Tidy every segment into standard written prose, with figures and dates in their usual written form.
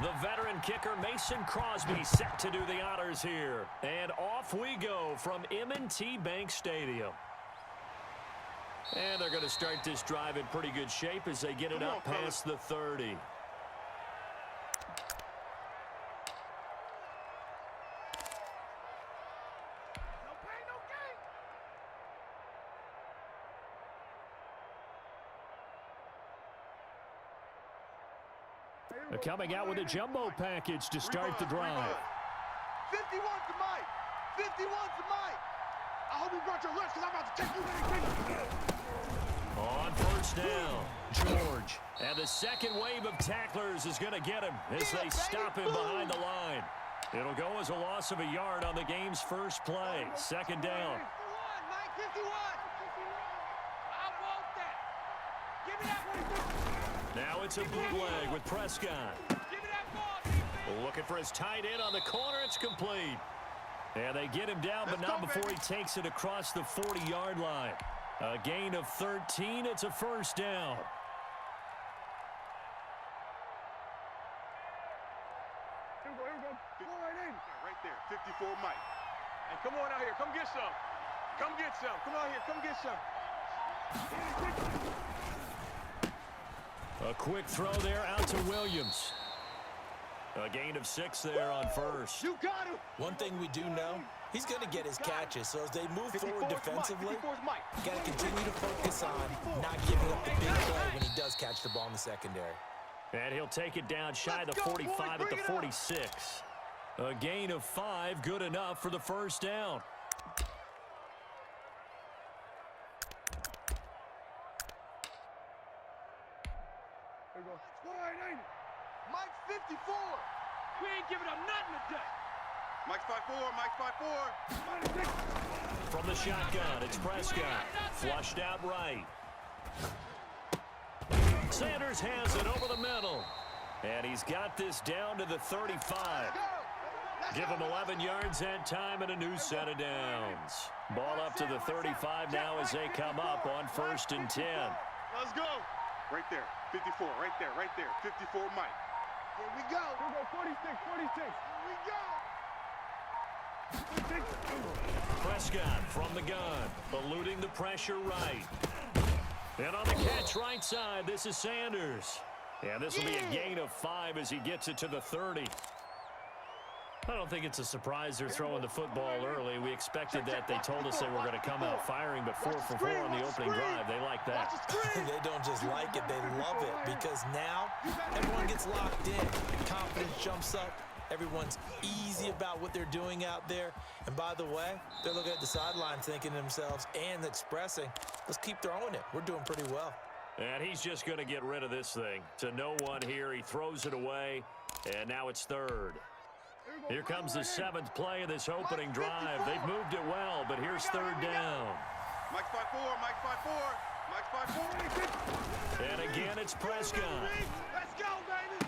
The veteran kicker Mason Crosby set to do the honors here. And off we go from M&T Bank Stadium. And they're going to start this drive in pretty good shape as they get it up past the 30. They're coming out with a jumbo package to start the drive. 51 to Mike. 51 to Mike. I hope you brought your lunch because I'm about to take you. On first down, George. And the second wave of tacklers is going to get him as they stop him behind the line. It'll go as a loss of a yard on the game's first play. Second down. 51, Mike, 51. I want that. Give me that one. Now it's a bootleg with Prescott. Give me that ball, Looking for his tight end on the corner. It's complete. And they get him down, but not before he takes it across the 40-yard line. A gain of 13. It's a first down. Here we go. Go right there, 54 Mike. And come on out here. Come get some. Come get some. Come out here. Come get some. A quick throw there out to Williams. A gain of 6 there on first. You got him. One thing we do know, he's going to get his catches. So as they move forward defensively, got to continue to focus on not giving up the big play when he does catch the ball in the secondary. And he'll take it down shy of the 45 at the 46. A gain of 5, good enough for the first down. There we go. Mike 54. We ain't giving up nothing today. Mike's 5'4", Mike's 5'4". From the shotgun, it's Prescott. Flushed out right. Sanders has it over the middle. And he's got this down to the 35. Give him 11 yards that time and a new set of downs. Ball up to the 35 now as they come up on 1st and 10. Let's go. Right there, 54, right there, 54 Mike. Here we go. Here we go, 46. Here we go. Prescott from the gun, eluding the pressure right. And on the catch right side, this is Sanders. And this will be a gain of 5 as he gets it to the 30. I don't think it's a surprise they're throwing the football early. We expected that. They told us they were going to come out firing, but 4 for 4 on the opening drive. They like that. They don't just like it, they love it, because now everyone gets locked in. Confidence jumps up. Everyone's easy about what they're doing out there. And by the way, they're looking at the sideline thinking to themselves and expressing, let's keep throwing it. We're doing pretty well. And he's just going to get rid of this thing. To no one here. He throws it away, and now it's 3rd. Here comes the 7th play of this opening drive. They've moved it well, but here's 3rd down. Mike's 5'4", Mike's 5'4", Mike's 5'4". And again, it's Prescott. Let's go, baby.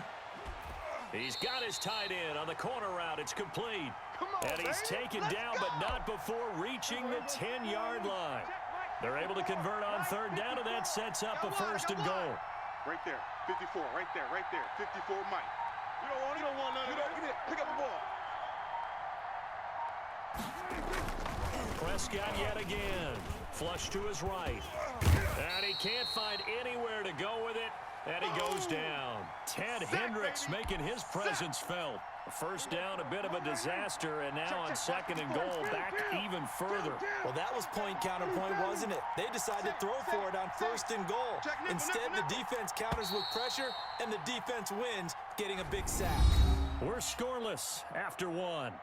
He's got his tight end on the corner route. It's complete. And he's taken down, but not before reaching the 10-yard line. They're able to convert on 3rd down, and that sets up a 1st and goal. Right there, 54, right there, 54 Mike. You don't want it. You don't want none of it. Get it. Pick up the ball. Prescott yet again. Flush to his right. And he can't find anywhere to go with it. And he goes down. Ted Hendricks making his presence felt. First down, a bit of a disaster, and now on 2nd and goal, back even further. Well, that was point counterpoint, wasn't it? They decided to throw for it on 1st and goal. Instead, the defense counters with pressure, and the defense wins, getting a big sack. We're scoreless after 1.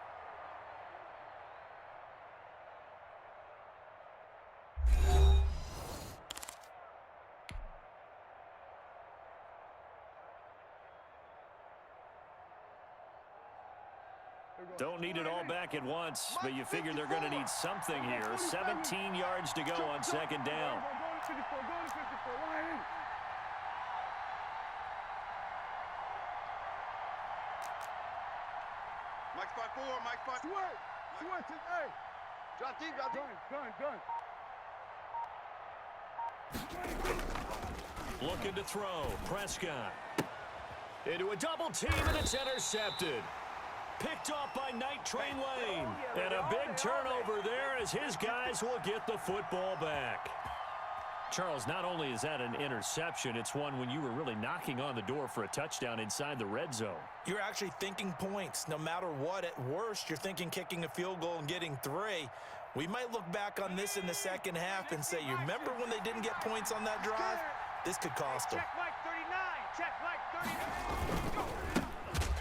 Don't need it all back at once, but you figure they're going to need something here. 17 yards to go on 2nd down. Mike's 5'4", Mike's 5'4". Hey. Drop deep, drop deep. Looking to throw. Prescott. Into a double team, and it's intercepted. Picked off by Night Train Lane. And a big turnover there as his guys will get the football back. Charles, not only is that an interception, it's one when you were really knocking on the door for a touchdown inside the red zone. You're actually thinking points. No matter what, at worst, you're thinking kicking a field goal and getting 3. We might look back on this in the second half and say, you remember when they didn't get points on that drive? This could cost them. Check Mike 39. Check Mike 39.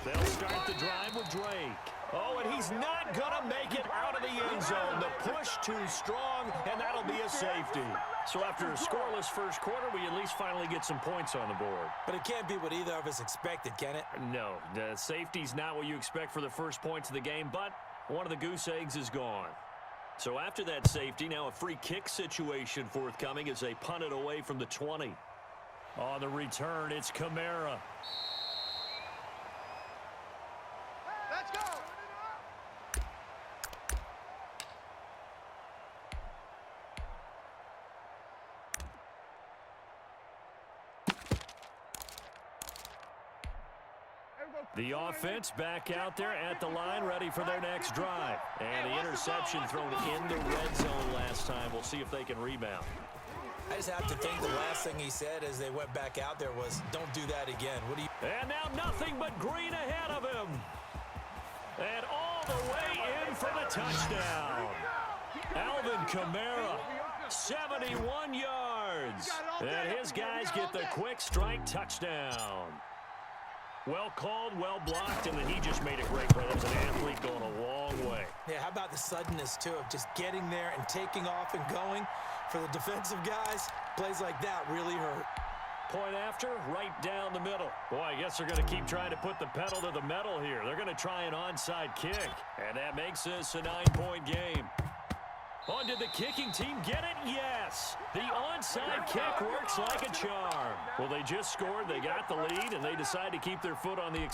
They'll start the drive with Drake. Oh, and he's not going to make it out of the end zone. The push too strong, and that'll be a safety. So after a scoreless first quarter, we at least finally get some points on the board. But it can't be what either of us expected, can it? No, the safety's not what you expect for the first points of the game, but one of the goose eggs is gone. So after that safety, now a free kick situation forthcoming as they punt it away from the 20. On the return, it's Kamara. Let's go. The offense back out there at the line, ready for their next drive. And the interception thrown in the red zone last time. We'll see if they can rebound. I just have to think the last thing he said as they went back out there was, don't do that again. What do you... And now nothing but green ahead of him. And all the way in for the touchdown. Alvin Kamara, 71 yards. And his guys get the quick strike touchdown. Well called, well blocked, and then he just made a great play. That was an athlete going a long way. Yeah, how about the suddenness, too, of just getting there and taking off and going? For the defensive guys, plays like that really hurt. Point after, right down the middle. Boy, I guess they're going to keep trying to put the pedal to the metal here. They're going to try an onside kick, and that makes this a 9-point game. Oh, did the kicking team get it? Yes. The onside kick works like a charm. Well, they just scored, they got the lead, and they decide to keep their foot on the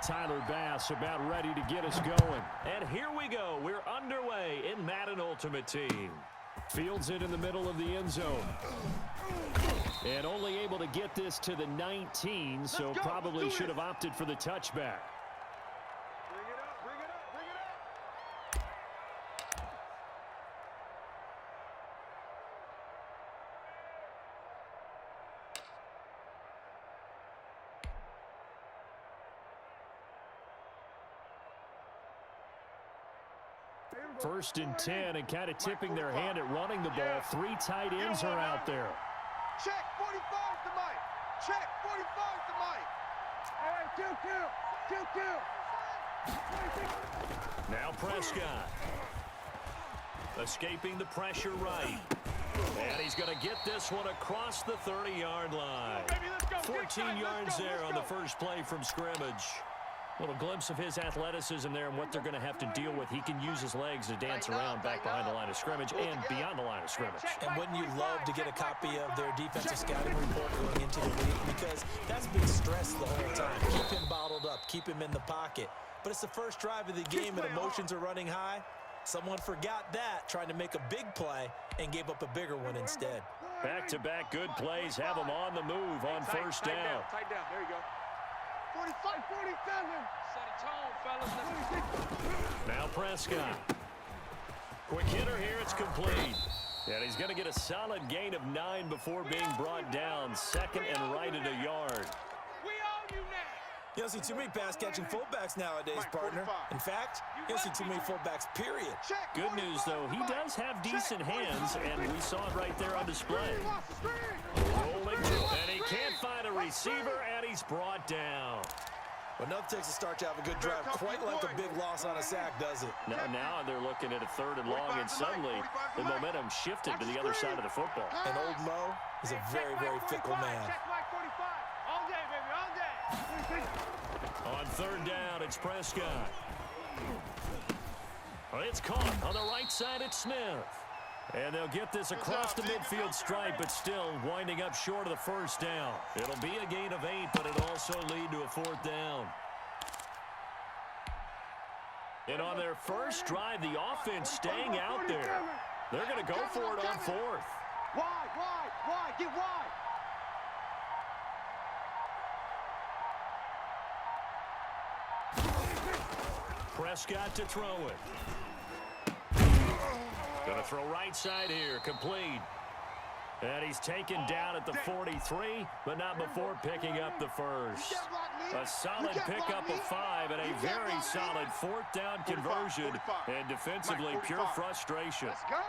Tyler Bass about ready to get us going. And here we go. We're underway in Madden Ultimate Team. Fields it in the middle of the end zone. And only able to get this to the 19, so probably should have opted for the touchback. Bring it up, bring it up, bring it up. First and 10, and kind of tipping their hand at running the ball. 3 tight ends are out there. Check 45 to Mike. Check 45 to Mike. All right, 2-2. 2-2. Now Prescott. Escaping the pressure right. And he's going to get this one across the 30-yard line. 14 yards there on the first play from scrimmage. Little glimpse of his athleticism there and what they're going to have to deal with. He can use his legs to dance around back behind the line of scrimmage and beyond the line of scrimmage. And wouldn't you love to get a copy of their defensive scouting report going into the week? Because that's been stressed the whole time. Keep him bottled up. Keep him in the pocket. But it's the first drive of the game and emotions are running high. Someone forgot that, trying to make a big play and gave up a bigger one instead. Back-to-back good plays have them on the move on first down. Tight down. There you go. 45, 47. Set a tone, fellas. Now Prescott. Quick hitter here. It's complete. And he's going to get a solid gain of 9 before being brought down. Second and right at a yard. We own you now. You don't see too many pass-catching fullbacks nowadays, partner. In fact, you don't see too many fullbacks, period. Good news, though, he does have decent hands, and we saw it right there on display. Rolling, and he can't find a receiver, and he's brought down. But nothing takes a start to have a good drive, quite like a big loss on a sack, does it? Now they're looking at a 3rd and long, and suddenly the momentum shifted to the other side of the football. And old Mo is a very, very fickle man. Check Mike 45. All day, baby, all day. On 3rd down, it's Prescott. Well, it's caught on the right side. It's Smith. And they'll get this across the midfield stripe, but still winding up short of the first down. It'll be a gain of 8, but it'll also lead to a 4th down. And on their first drive, the offense staying out there. They're going to go for it on 4th. Wide, get wide. Prescott to throw it. Going to throw right side here, complete. And he's taken down at the 43, but not before picking up the first. A solid pickup of 5 and a very solid 4th down conversion. And defensively, pure frustration. Let's go.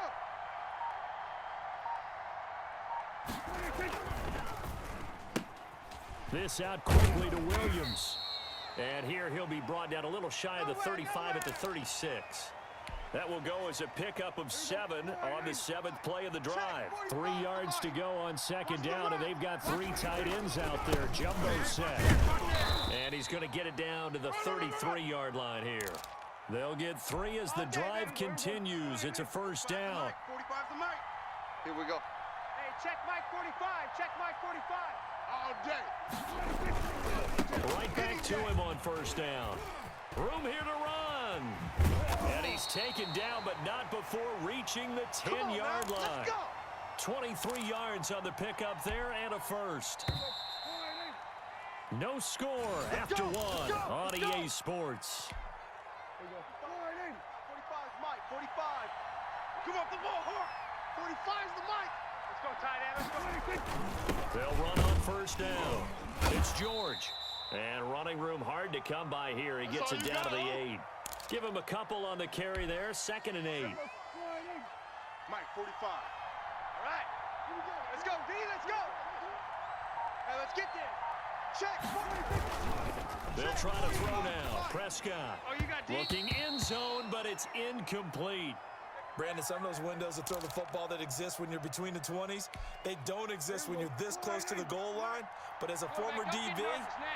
This out quickly to Williams. And here he'll be brought down a little shy of the 35 at the 36. That will go as a pickup of 7 on the 7th play of the drive. 3 yards to go on 2nd down, and they've got 3 tight ends out there. Jumbo set. And he's going to get it down to the 33-yard line here. They'll get 3 as the drive continues. It's a first down. 45's the mic. Here we go. Hey, check Mike 45. Check Mike 45. All day. Right back to him on first down. Room here to run. And he's taken down, but not before reaching the 10-yard line. 23 yards on the pickup there and a first. No score after 1 on EA Sports. 45's Mike. 45. Come up the ball hard. 45's the Mike. Let's go, tight end. Let's go. They'll run on first down. It's George. And running room hard to come by here. He gets it down to the 8. Give him a couple on the carry there. 2nd and 8. Mike, 45. All right. Here we go. Let's go, D. Let's go. Hey, let's get there. Check. They'll try to throw now. Prescott Oh, you got D? looking in zone, but it's incomplete. Brandon, some of those windows to throw the football that exist when you're between the 20s, they don't exist when you're this close to the goal line. But as a former DB,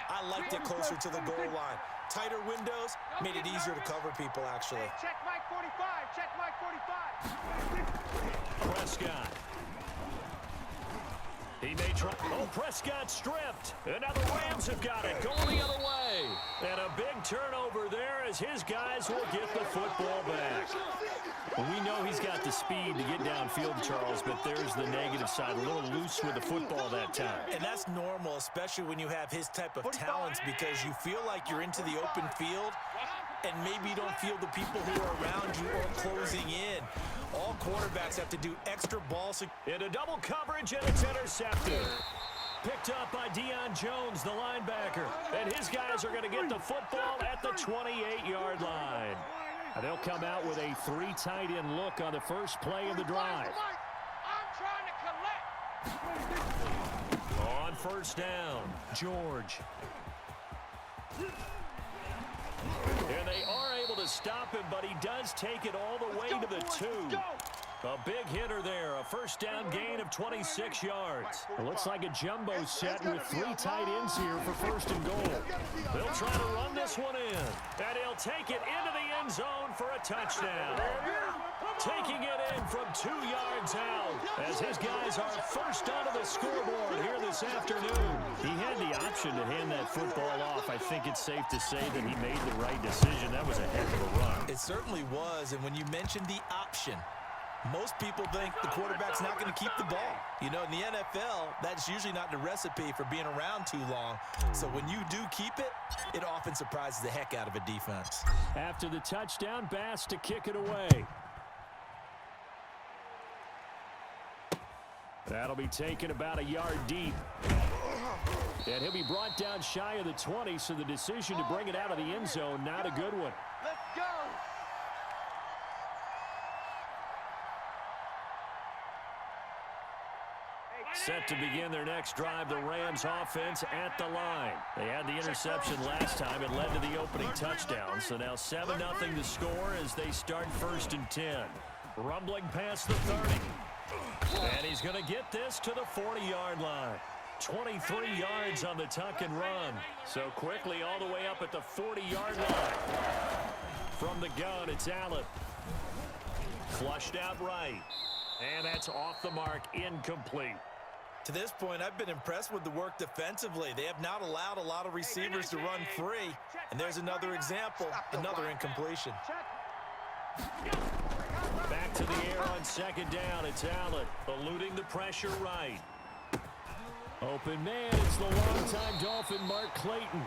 I liked it closer to the goal line. Tighter windows made it easier to cover people, actually. Hey, check Mike 45. Check Mike 45. Prescott. He may try. Oh, Prescott stripped. And now the Rams have got it. Going the other way. And a big turnover there as his guys will get the football back. Well, we know he's got the speed to get downfield, Charles, but there's the negative side. A little loose with the football that time. And that's normal, especially when you have his type of talents, because you feel like you're into the open field and maybe you don't feel the people who are around you or closing in. All quarterbacks have to do extra ball Into double coverage, and it's intercepted. Picked up by Deion Jones, the linebacker. And his guys are going to get the football at the 28-yard line. And they'll come out with a 3 tight end look on the first play of the drive. I'm trying to collect. On first down, George. And they are able to stop him, but he does take it all the way to the 2. A big hitter there. A first down gain of 26 yards. It looks like a jumbo set with 3 tight ends here for first and goal. They'll try to run this one in. And he'll take it into the end zone for a touchdown. Taking it in from 2 yards out as his guys are first onto the scoreboard here this afternoon. He had the option to hand that football off. I think it's safe to say that he made the right decision. That was a heck of a run. It certainly was, and when you mentioned the option, most people think the quarterback's not going to keep the ball. You know, in the NFL, that's usually not the recipe for being around too long. So when you do keep it, it often surprises the heck out of a defense. After the touchdown, Bass to kick it away. That'll be taken about a yard deep. And he'll be brought down shy of the 20, so the decision to bring it out of the end zone, not a good one. Let's go. Set to begin their next drive, the Rams offense at the line. They had the interception last time. It led to the opening touchdown. So now 7-0 to score as they start first and 10. Rumbling past the 30. And he's going to get this to the 40-yard line. 23 yards on the tuck and run. So quickly all the way up at the 40-yard line. From the gun, it's Allen. Flushed out right. And that's off the mark, incomplete. To this point, I've been impressed with the work defensively. They have not allowed a lot of receivers to run free. And there's another example, another incompletion. Back to the air on second down. It's Allen eluding the pressure right. Open man, it's the longtime Dolphin Mark Clayton.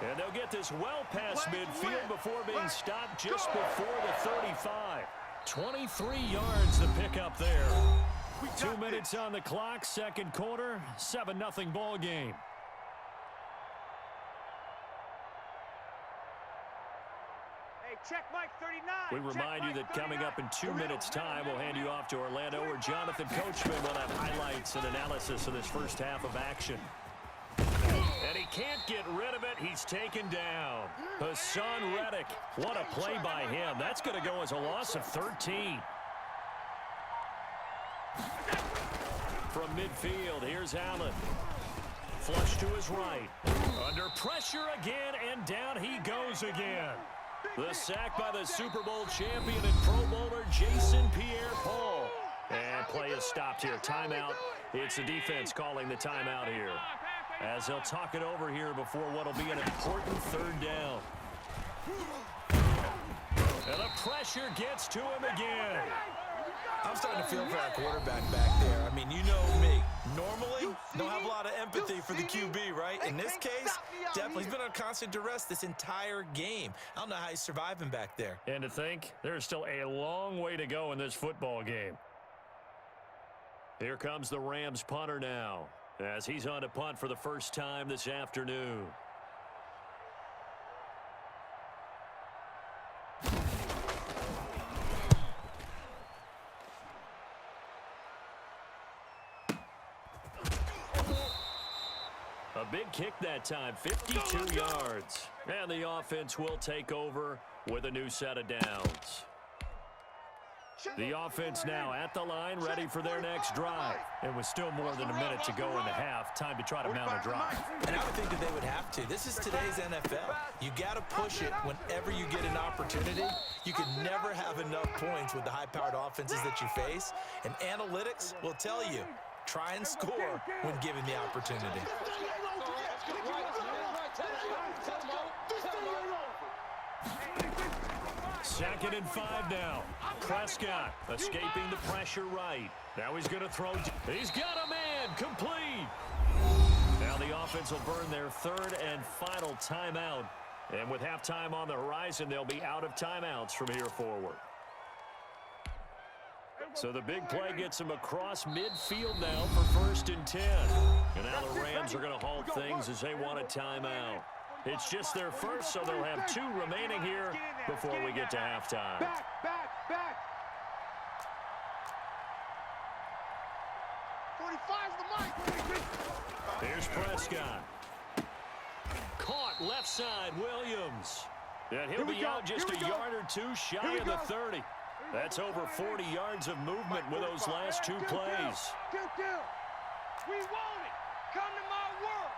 And they'll get this well past midfield before being stopped just before the 35. 23 yards to pick up there. 2 minutes on the clock, second quarter, 7-0 ball game. Check Mike 39. We remind you that coming up in 2 minutes' time, we'll hand you off to Orlando, where Jonathan Coachman will have highlights and analysis of this first half of action. And he can't get rid of it. He's taken down. Hassan Reddick. What a play by him. That's going to go as a loss of 13. From midfield, here's Allen. Flush to his right. Under pressure again, and down he goes again. The sack by the Super Bowl champion and Pro Bowler Jason Pierre-Paul. And play is stopped here. Timeout. It's the defense calling the timeout here, as they'll talk it over here before what will be an important third down. And the pressure gets to him again. I'm starting to feel for our quarterback back there. I mean, you know me. Normally, don't have a lot of empathy for the QB, right? In this case, definitely, he's been on constant duress this entire game. I don't know how he's surviving back there. And to think, there's still a long way to go in this football game. Here comes the Rams punter now, as he's on to punt for the first time this afternoon. A big kick that time, 52 yards. And the offense will take over with a new set of downs. The offense now at the line, ready for their next drive. And with still more than a minute to go in the half, time to try to mount a drive. And I would think that they would have to. This is today's NFL. You got to push it whenever you get an opportunity. You can never have enough points with the high-powered offenses that you face. And analytics will tell you, try and score when given the opportunity. Second and 5 now. Prescott escaping the pressure right. Now he's going to throw. He's got a man. Complete. Now the offense will burn their third and final timeout. And with halftime on the horizon, they'll be out of timeouts from here forward. So the big play gets him across midfield now for first and 10. And now the Rams are going to halt things as they want a timeout. It's just their first, so they'll have 2 remaining here before we get to halftime. Back. 45's the mic. Here's Prescott. Caught left side, Williams. And he'll be out just a yard or 2 shy of the 30. That's over 40 yards of movement with those last two plays. We want it. Come to my world.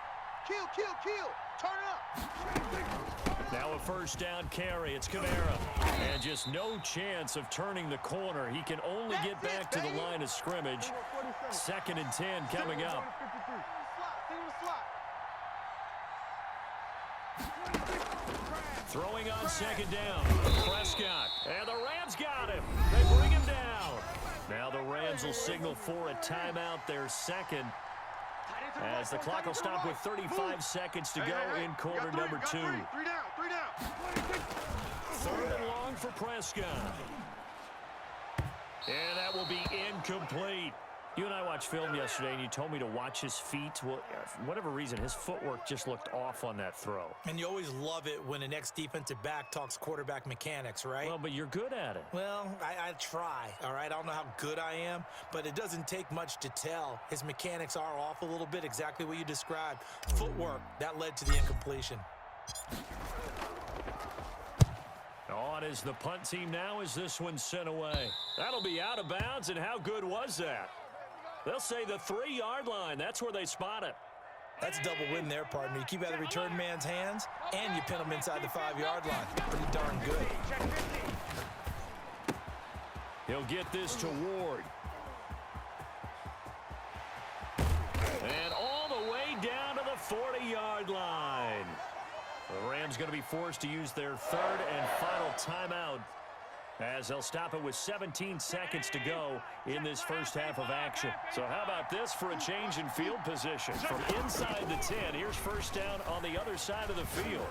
Kill, kill, kill. Turn up. Now a first down carry. It's Kamara. And just no chance of turning the corner. He can only get back to the line of scrimmage. 2nd and 10 coming up. Throwing on 2nd down. Prescott. And the Rams got him. They bring him down. Now the Rams will signal for a timeout, their second, as the clock will stop with 35 seconds to go in quarter number 2. 3 down, 3 down. 3rd and long for Prescott. And that will be incomplete. You and I watched film yesterday, and you told me to watch his feet. Well, for whatever reason, his footwork just looked off on that throw. And you always love it when an ex-defensive back talks quarterback mechanics, right? Well, but you're good at it. Well, I try, all right? I don't know how good I am, but it doesn't take much to tell. His mechanics are off a little bit, exactly what you described. Footwork, that led to the incompletion. On is the punt team now as this one's sent away. That'll be out of bounds, and how good was that? They'll say the 3-yard line. That's where they spot it. That's a double win there, partner. You keep out of the return man's hands, and you pin him inside the 5-yard line. Pretty darn good. He'll get this to Ward. And all the way down to the 40-yard line. The Rams going to be forced to use their 3rd and final timeout, as they'll stop it with 17 seconds to go in this first half of action. So how about this for a change in field position? From inside the 10, here's first down on the other side of the field.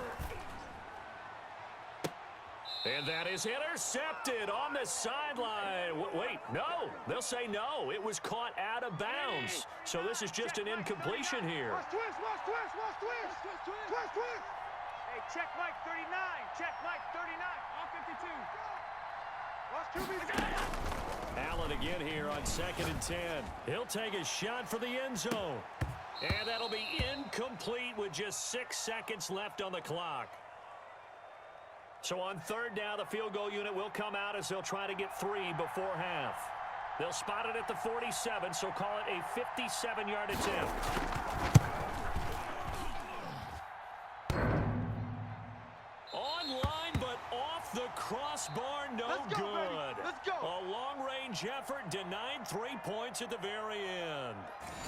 And that is intercepted on the sideline. Wait, no. They'll say no. It was caught out of bounds. So this is just an incompletion here. Watch twist. Hey, check Mike 39. Check Mike 39. All 52. Watch QB. Allen again here on 2nd and 10. He'll take a shot for the end zone. And that'll be incomplete with just 6 seconds left on the clock. So on 3rd down, the field goal unit will come out as they'll try to get 3 before half. They'll spot it at the 47, so call it a 57-yard attempt. Online, but off the crossbar, no Let's go, good. baby. Let's go. A long-range effort denied 3 points at the very end.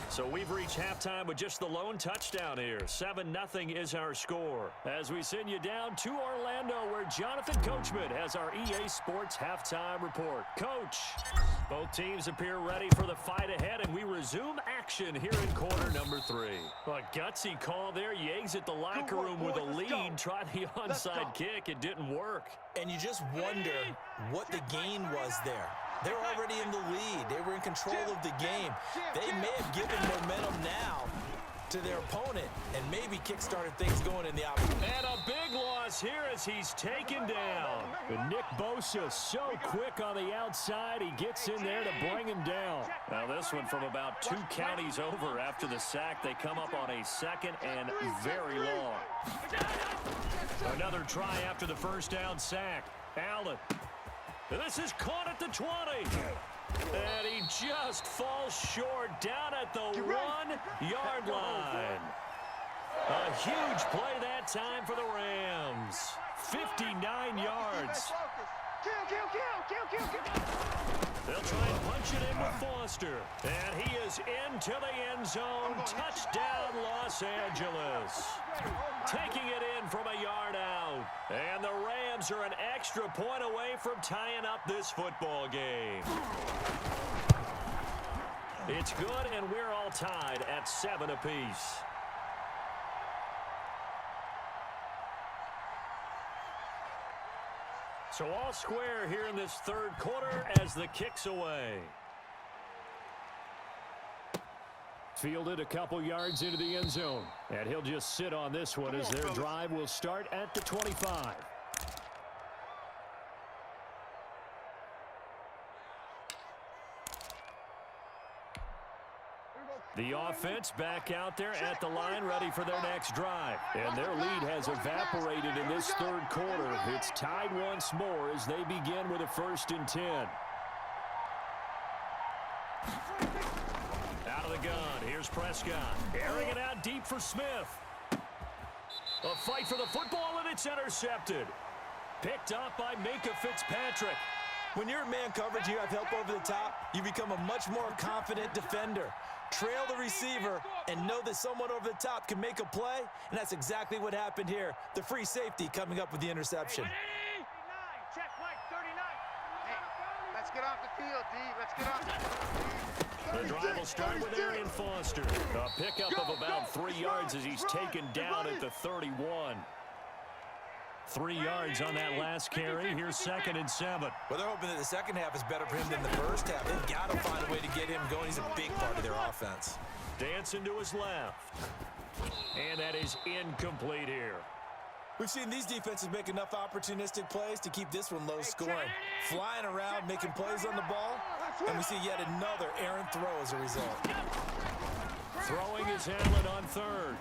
So we've reached halftime with just the lone touchdown here. 7-0 is our score. As we send you down to Orlando, where Jonathan Coachman has our EA Sports halftime report. Coach, both teams appear ready for the fight ahead, and we resume action here in quarter number 3. A gutsy call there. Yates at the locker room with a lead. Tried the onside kick. It didn't work. And you just wonder what the gain was there. They're already in the lead. They were in control of the game. They may have given momentum now to their opponent and maybe kick-started things going in the opposite. And a big loss here as he's taken down. But Nick Bosa so quick on the outside. He gets in there to bring him down. Now this one from about 2 counties over after the sack. They come up on a 2nd and very long. Another try after the first down sack. Allen. This is caught at the 20. And he just falls short down at the 1-yard line. A huge play that time for the Rams. 59 yards. They'll try and punch it in with Foster. And he is into the end zone. Touchdown, Los Angeles. Taking it in from a yard out. And the Rams are an extra point away from tying up this football game. It's good, and we're all tied at 7 apiece. So all square here in this 3rd quarter as the kick's away. Fielded a couple yards into the end zone. And he'll just sit on this one as their drive will start at the 25. The offense back out there at the line, ready for their next drive. And their lead has evaporated in this third quarter. It's tied once more as they begin with a 1st and 10. Out of the gun, here's Prescott. Airing it out deep for Smith. A fight for the football, and it's intercepted. Picked up by Minka Fitzpatrick. When you're in man coverage, you have help over the top, you become a much more confident defender. Trail the receiver and know that someone over the top can make a play, and that's exactly what happened here. The free safety coming up with the interception. Check, Mike, 39. Hey, let's get off the field, D. Let's get off the field. The drive will start with Arian Foster. A pickup of about 3 yards as he's taken down at the 31. 3 yards on that last carry. Here's 2nd and 7. Well, they're hoping that the second half is better for him than the first half. They've got to find a way to get him going. He's a big part of their offense. Dancing to his left. And that is incomplete here. We've seen these defenses make enough opportunistic plays to keep this one low scoring. Flying around, making plays on the ball, and we see yet another errant throw as a result. Throwing his Allen on 3rd.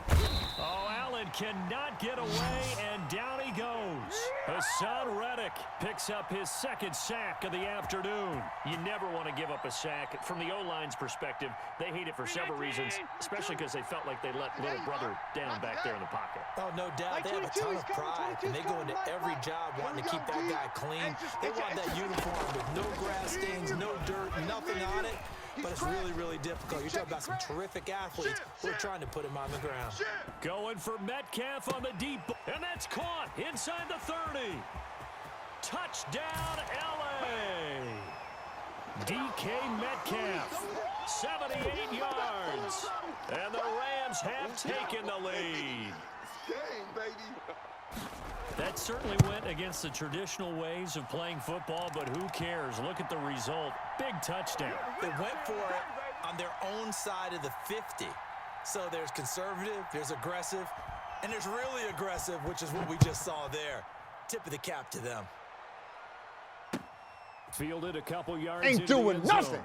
Oh, Allen cannot get away, and down he goes. Hassan Reddick picks up his 2nd sack of the afternoon. You never want to give up a sack. From the O-line's perspective, they hate it for several reasons, especially because they felt like they let little brother down back there in the pocket. Oh, no doubt. They have a ton of pride, and they go into every job wanting to keep that guy clean. They want that uniform with no grass stains, no dirt, nothing on it. But it's really, really difficult. You're talking about some terrific athletes who are trying to put him on the ground. Going for Metcalf on the deep, and that's caught inside the 30. Touchdown, L.A. DK Metcalf, 78 yards. And the Rams have taken the lead. That certainly went against the traditional ways of playing football, but who cares? Look at the result. Big touchdown. They went for it on their own side of the 50. So there's conservative, there's aggressive, and there's really aggressive, which is what we just saw there. Tip of the cap to them. Fielded a couple yards. Ain't doing nothing.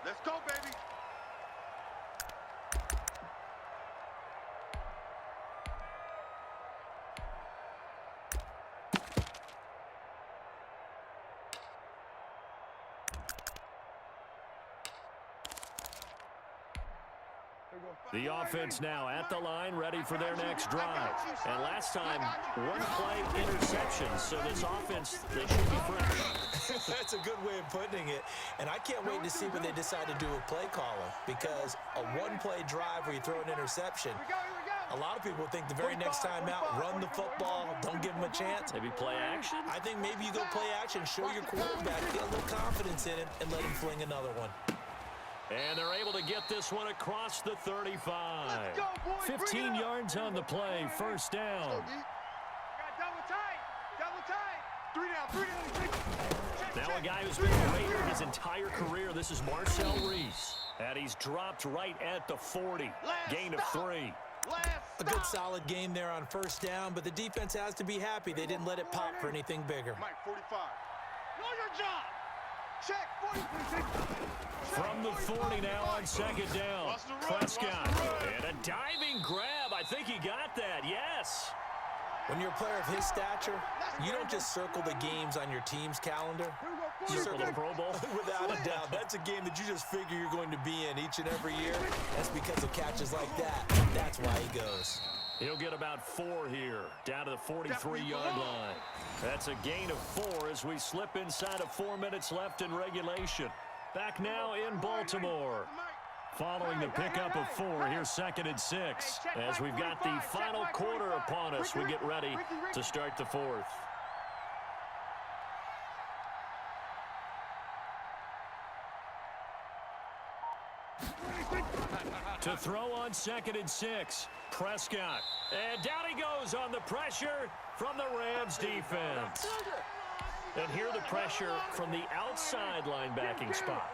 Let's go, baby. The offense now at the line, ready for their next drive. And last time, one play interception, so this offense, they should be fresh. That's a good way of putting it. And I can't wait to see what they decide to do with play calling, because a one-play drive where you throw an interception, a lot of people think the very next time out, run the football, don't give them a chance. Maybe play action? I think maybe you go play action, show your quarterback, get a little confidence in him, and let him fling another one. And they're able to get this one across the 35. 15 yards on the play, 1st down. Double tight. 3 down. Now a guy who's been a Raider his entire career. This is Marcel Reese. And he's dropped right at the 40. Gain of 3. A good solid game there on 1st down, but the defense has to be happy they didn't let it pop for anything bigger. Mike, 45. Know your job. Check, 40. From the 40 now on 2nd down. Prescott. And a diving grab. I think he got that. Yes. When you're a player of his stature, you don't just circle the games on your team's calendar. You Circle the Pro Bowl. Without a doubt. That's a game that you just figure you're going to be in each and every year. That's because of catches like that. That's why he goes. He'll get about 4 here, down to the 43-yard line. That's a gain of 4 as we slip inside of 4 minutes left in regulation. Back now in Baltimore. Following the pickup of 4, here's 2nd and 6. As we've got the final quarter upon us, we get ready to start the 4th. To throw on 2nd and 6, Prescott. And down he goes on the pressure from the Rams defense. And here the pressure from the outside linebacking spot.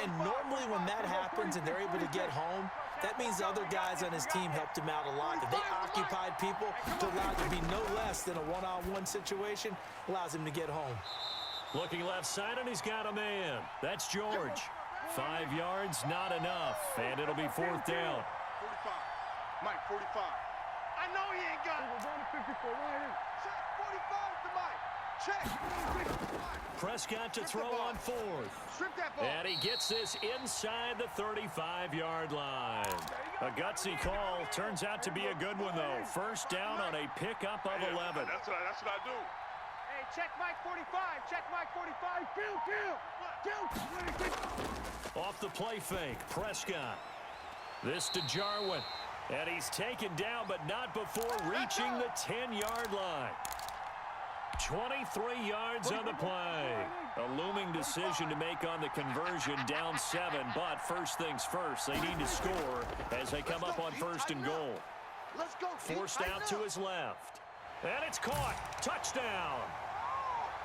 And normally when that happens and they're able to get home, that means other guys on his team helped him out a lot. If they occupied people to allow it to be no less than a one-on-one situation, allows him to get home. Looking left side, and he's got a man. That's George. 5 yards, not enough, and it'll be 4th down. 45. Mike, 45. I know he ain't got it. We're going to 54. Right here. Check 45 to Mike. Check. Prescott to throw on 4th. Strip that ball. And he gets this inside the 35-yard line. A gutsy call. Turns out to be a good one, though. 1st down on a pickup of 11. That's what I do. Hey, check Mike 45. Check Mike 45. Kill. Off the play fake, Prescott. This to Jarwin. And he's taken down, but not before reaching the 10-yard line. 23 yards on the play. A looming decision to make on the conversion, down 7. But first things first, they need to score as they come up on 1st and goal. Forced out to his left. And it's caught. Touchdown.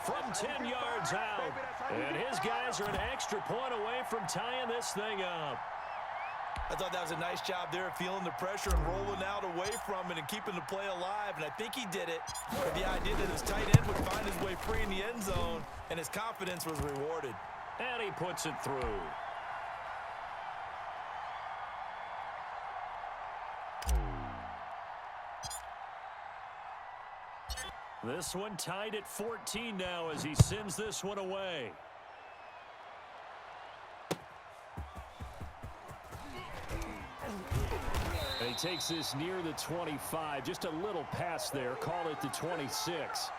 From 10 yards out. And his guys are an extra point away from tying this thing up. I thought that was a nice job there, feeling the pressure and rolling out away from it and keeping the play alive. And I think he did it with the idea that his tight end would find his way free in the end zone, and his confidence was rewarded. And he puts it through. This one tied at 14 now as he sends this one away. And he takes this near the 25. Just a little pass there. Call it the 26.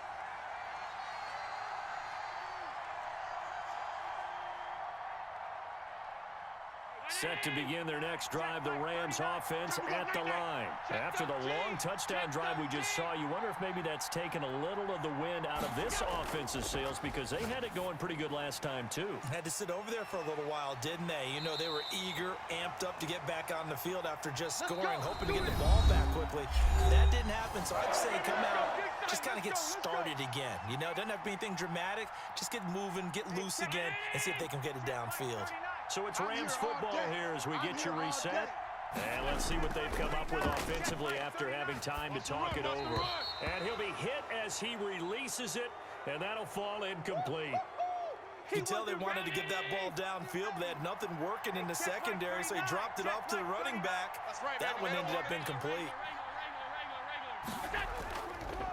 Set to begin their next drive, the Rams offense at the line. After the long touchdown drive we just saw, you wonder if maybe that's taken a little of the wind out of this offensive sails, because they had it going pretty good last time too. Had to sit over there for a little while, didn't they? You know, they were eager, amped up to get back on the field after just scoring, hoping to get the ball back quickly. That didn't happen, so I'd say come out, just kind of get started again. You know, it doesn't have to be anything dramatic. Just get moving, get loose again, and see if they can get it downfield. So it's Rams football here as we get you reset. And let's see what they've come up with offensively after having time to talk it over. And he'll be hit as he releases it, and that'll fall incomplete. You can tell they wanted to get that ball downfield, but they had nothing working in the secondary, so he dropped it off to the running back. That one ended up incomplete.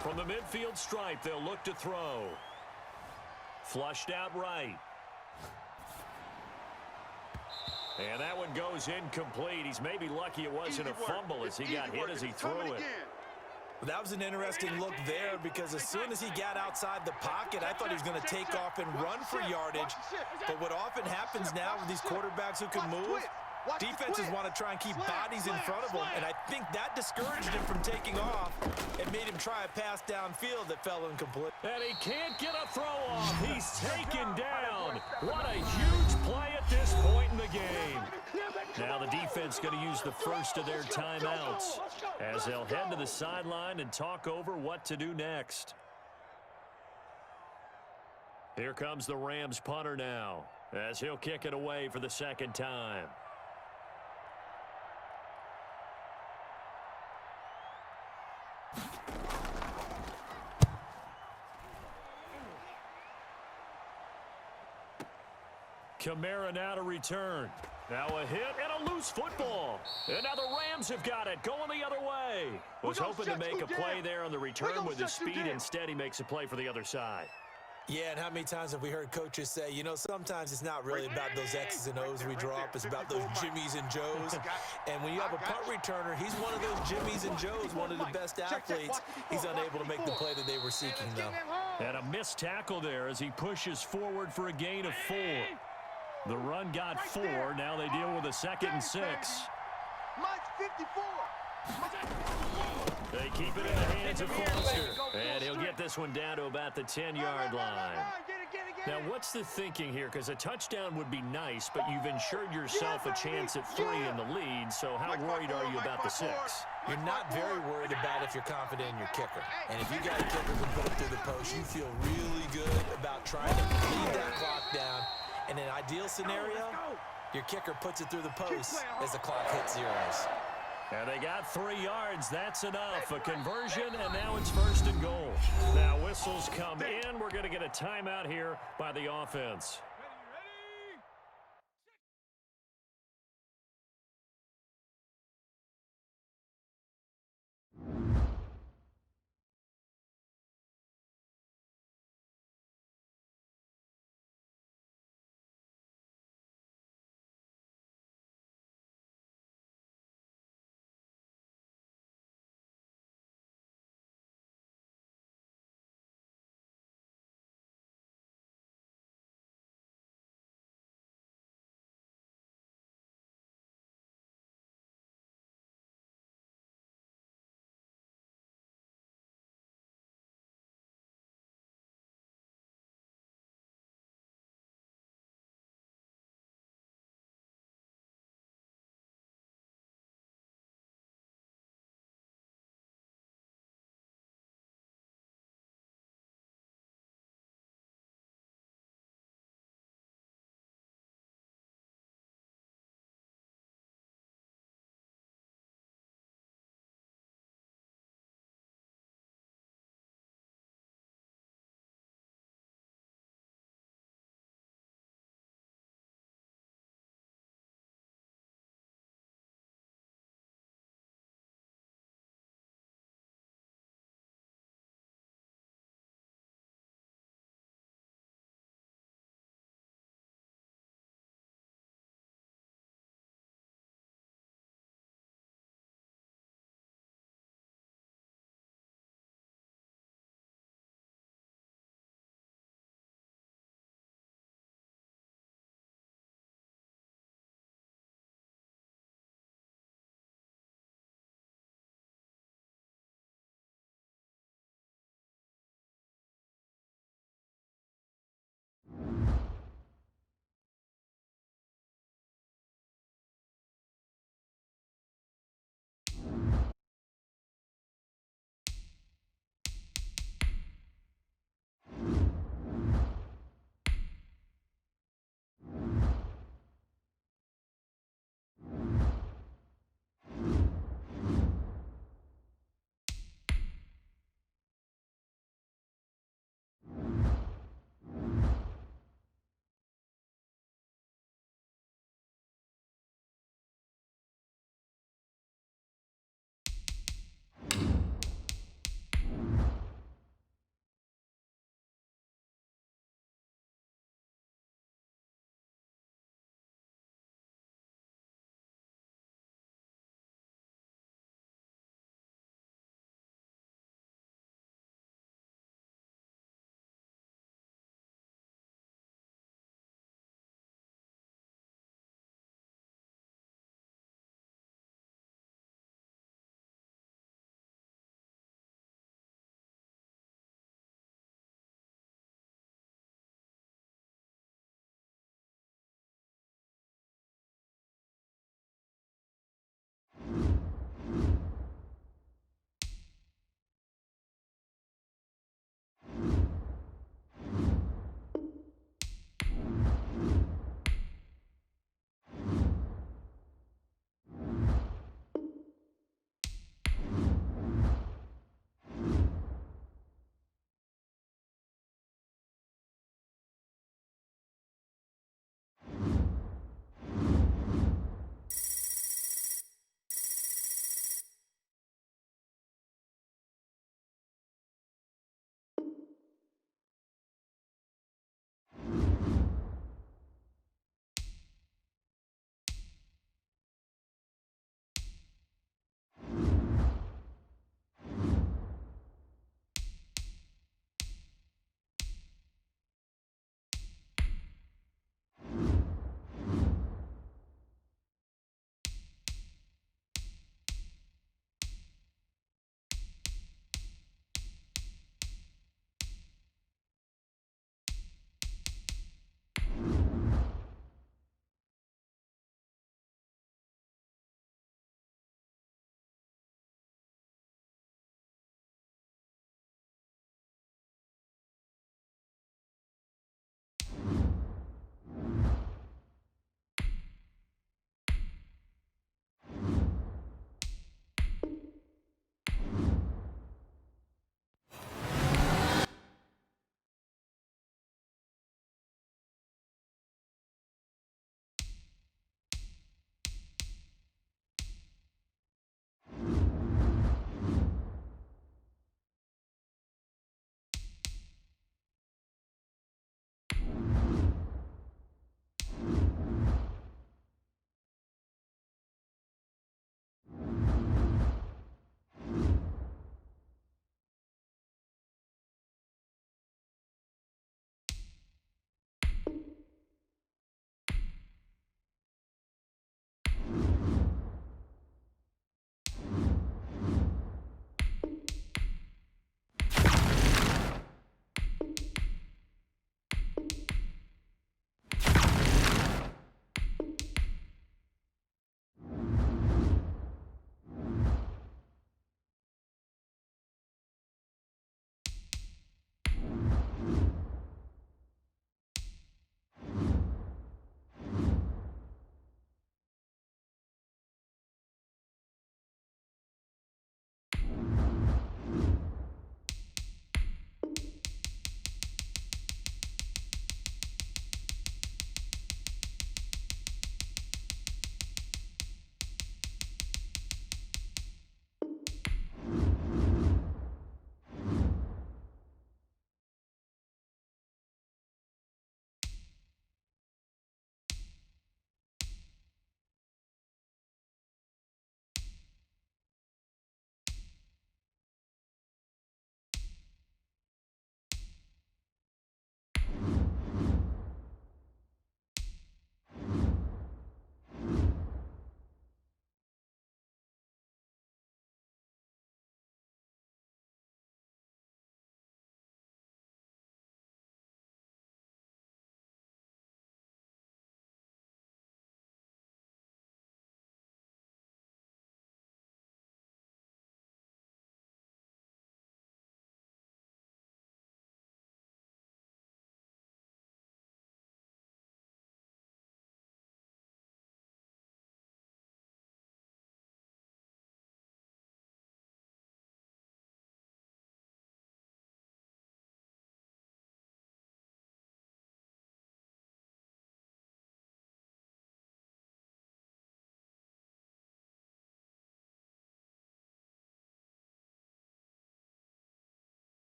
From the midfield stripe, they'll look to throw. Flushed out right. And that one goes incomplete. He's maybe lucky it wasn't a fumble as he got hit as he threw it. Well, that was an interesting look there, because as soon as he got outside the pocket, I thought he was going to take off and run for yardage. But what often happens now with these quarterbacks who can move, defenses want to try and keep bodies in front of them, and I think that discouraged him from taking off and made him try a pass downfield that fell incomplete. And he can't get a throw off. He's taken down. What a huge play at this point in the game. Now the defense going to use the first of their timeouts as they'll head to the sideline and talk over what to do next. Here comes the Rams punter now as he'll kick it away for the second time. Kamara now to return. Now a hit and a loose football. And now the Rams have got it, going the other way. Was hoping to make a play there on the return with his speed. Instead, he makes a play for the other side. Yeah, and how many times have we heard coaches say, you know, sometimes it's not really about those X's and O's we draw up. It's about those Jimmies and Joes. And when you have a punt returner, he's one of those Jimmies and Joes, one of the best athletes. He's unable to make the play that they were seeking, though. And a missed tackle there as he pushes forward for a gain of 4. The run got 4. Now they deal with a 2nd and 6. Mike's 54. They keep it in the hands of Foster. And he'll get this one down to about the 10-yard line. Now, what's the thinking here? Because a touchdown would be nice, but you've ensured yourself a chance at 3 in the lead. So how worried are you about the 6? You're not very worried about if you're confident in your kicker. And if you got a kicker who can put it through the post, you feel really good about trying to lead that clock down. In an ideal scenario, your kicker puts it through the post as the clock hits zeros. And they got 3 yards. That's enough. A conversion, and now it's 1st and goal. Now whistles come in. We're going to get a timeout here by the offense.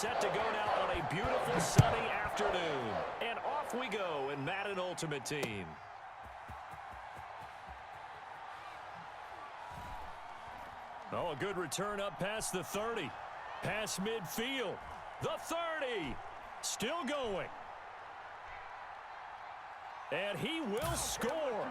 set to go now on a beautiful sunny afternoon. And off we go in Madden Ultimate Team. Oh, a good return up past the 30. Past midfield. The 30. Still going. And he will score.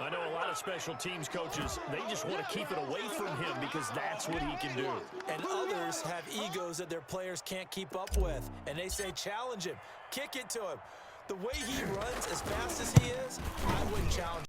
I know a lot of special teams coaches, they just want to keep it away from him because that's what he can do. And others have egos that their players can't keep up with. And they say, challenge him. Kick it to him. The way he runs as fast as he is, I wouldn't challenge him.